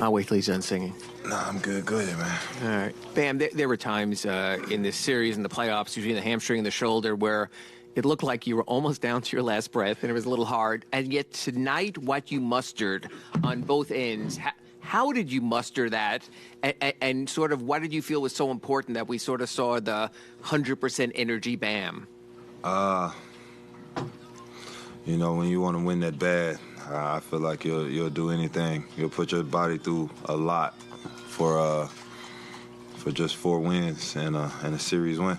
I'll wait till he's done singing. Nah, I'm good. Go ahead, man. All right. Bam, there were times in this series, in the playoffs, between the hamstring and the shoulder, where it looked like you were almost down to your last breath, and it was a little hard. And yet tonight, what you mustered on both ends, how did you muster that? And sort of what did you feel was so important that we sort of saw the 100% energy Bam? You know, when you want to win that bad, I feel like you'll do anything. You'll put your body through a lot for just 4 wins and a series win.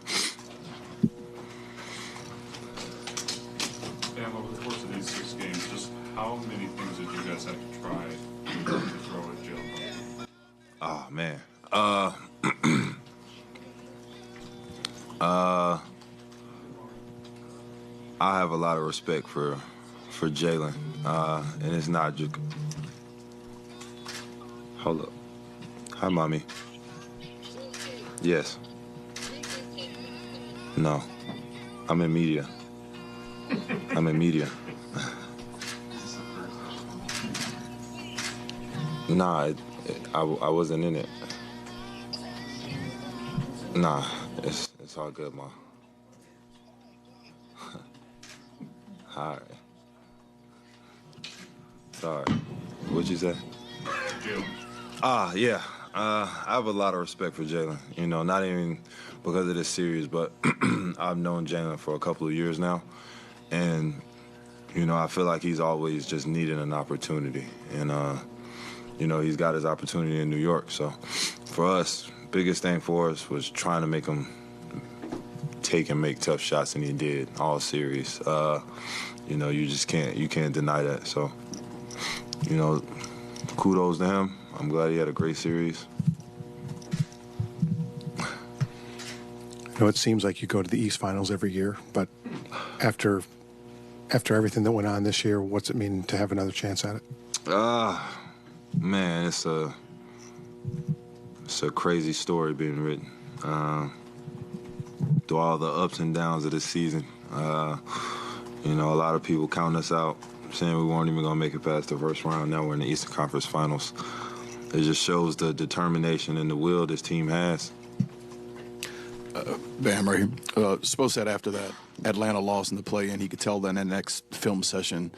Bam, over the course of these 6 games, just how many things did you guys have to try to throw at Jalen Rose? Oh, man. I have a lot of respect for Jalen, and it's not just. Hold up. Hi, mommy. Yes. No. I'm in media. I'm in media. Nah, I wasn't in it. Nah, it's all good, Ma. All right. Sorry. What'd you say? Jalen. Yeah. I have a lot of respect for Jalen. You know, not even because of this series, but I've known Jalen for a couple of years now. And, you know, I feel like he's always just needed an opportunity. And, you know, he's got his opportunity in New York. So for us, biggest thing for us was trying to make him take and make tough shots, and he did all series. You know, you can't deny that. So, you know, kudos to him. I'm glad he had a great series. You know, it seems like you go to the East Finals every year, but after everything that went on this year, what's it mean to have another chance at it? Man, it's a crazy story being written. Through all the ups and downs of this season, you know, a lot of people count us out, saying we weren't even going to make it past the first round. Now we're in the Eastern Conference Finals. It just shows the determination and the will this team has. Bam, Spo said after that Atlanta lost in the play-in, he could tell then in the next film session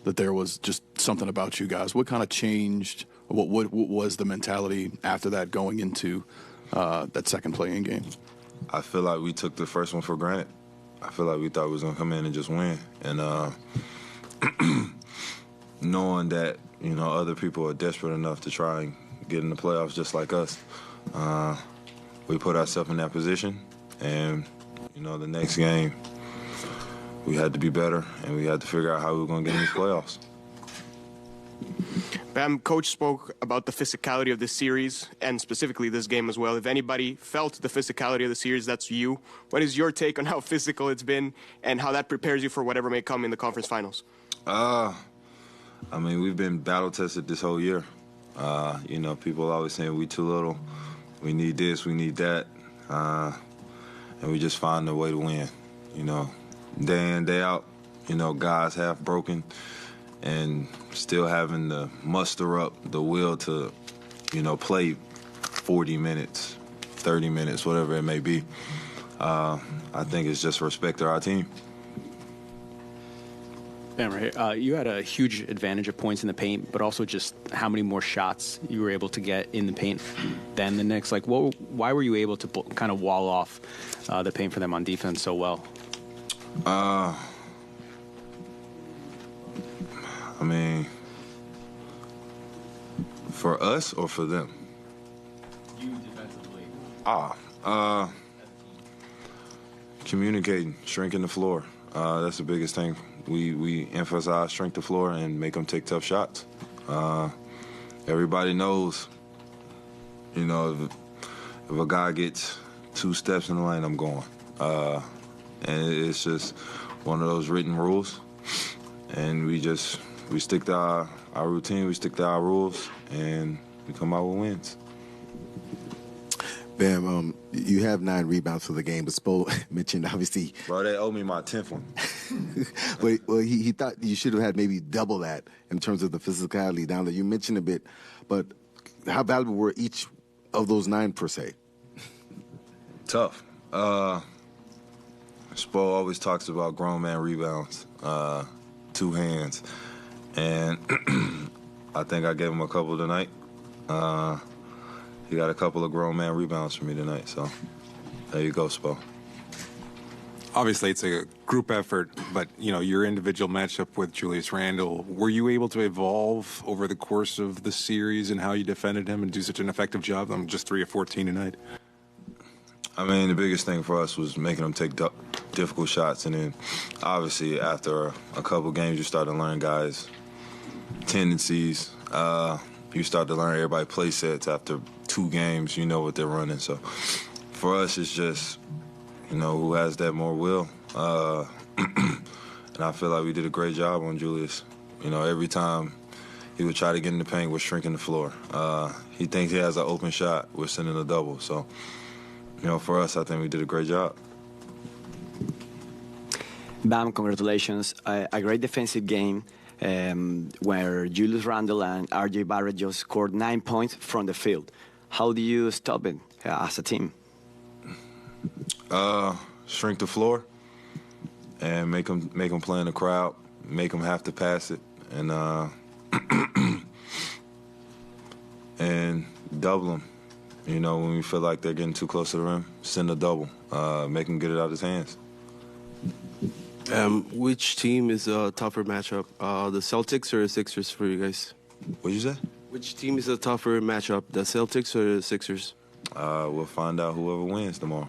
that there was just something about you guys. What kind of changed? What was the mentality after that going into that second play-in game? I feel like we took the first one for granted. I feel like we thought we was going to come in and just win. And knowing that, you know, other people are desperate enough to try and get in the playoffs just like us, we put ourselves in that position. And, you know, the next game, we had to be better, and we had to figure out how we were going to get in these playoffs. Bam, Coach spoke about the physicality of this series and specifically this game as well. If anybody felt the physicality of the series, that's you. What is your take on how physical it's been and how that prepares you for whatever may come in the conference finals? I mean, we've been battle-tested this whole year. You know, people are always saying we too little. We need this, we need that. And we just find a way to win, you know. Day in, day out, you know, guys half broken and still having to muster up the will to, you know, play 40 minutes, 30 minutes, whatever it may be. I think it's just respect to our team. Bam, you had a huge advantage of points in the paint, but also just how many more shots you were able to get in the paint than the Knicks. Like, why were you able to kind of wall off the paint for them on defense so well? I mean, for us or for them? You defensively. Communicating, shrinking the floor. That's the biggest thing. We emphasize shrink the floor and make them take tough shots. Everybody knows, you know, if a guy gets 2 steps in the lane, I'm going. And it's just one of those written rules. And we stick to our routine, we stick to our rules, and we come out with wins. Bam, you have 9 rebounds for the game, but Spo mentioned, obviously... Bro, they owe me my 10th one. Well, he thought you should have had maybe double that in terms of the physicality down there. You mentioned a bit, but How valuable were each of those 9 per se? Tough. Spo always talks about grown man rebounds, 2 hands. And I think I gave him a couple tonight. He got a couple of grown man rebounds for me tonight. So there you go, Spo. Obviously, it's a group effort, but, your individual matchup with Julius Randle, were you able to evolve over the course of the series and how you defended him and do such an effective job? I'm just 3 of 14 tonight. I mean, the biggest thing for us was making them take difficult shots. And then, obviously, after a couple games, you start to learn guys' tendencies. You start to learn everybody play sets. After 2 games, you know what they're running. So, for us, it's just, who has that more will. And I feel like we did a great job on Julius. Every time he would try to get in the paint, we're shrinking the floor. He thinks he has an open shot, we're sending a double. So, for us, I think we did a great job. Bam, congratulations. A great defensive game where Julius Randle and R.J. Barrett just scored 9 points from the field. How do you stop it as a team? Shrink the floor and make them play in the crowd, make them have to pass it, and and double them. When we feel like they're getting too close to the rim, send a double, make them get it out of his hands. Which team is a tougher matchup, the Celtics or the Sixers for you guys? What'd you say? Which team is a tougher matchup, the Celtics or the Sixers? We'll find out whoever wins tomorrow.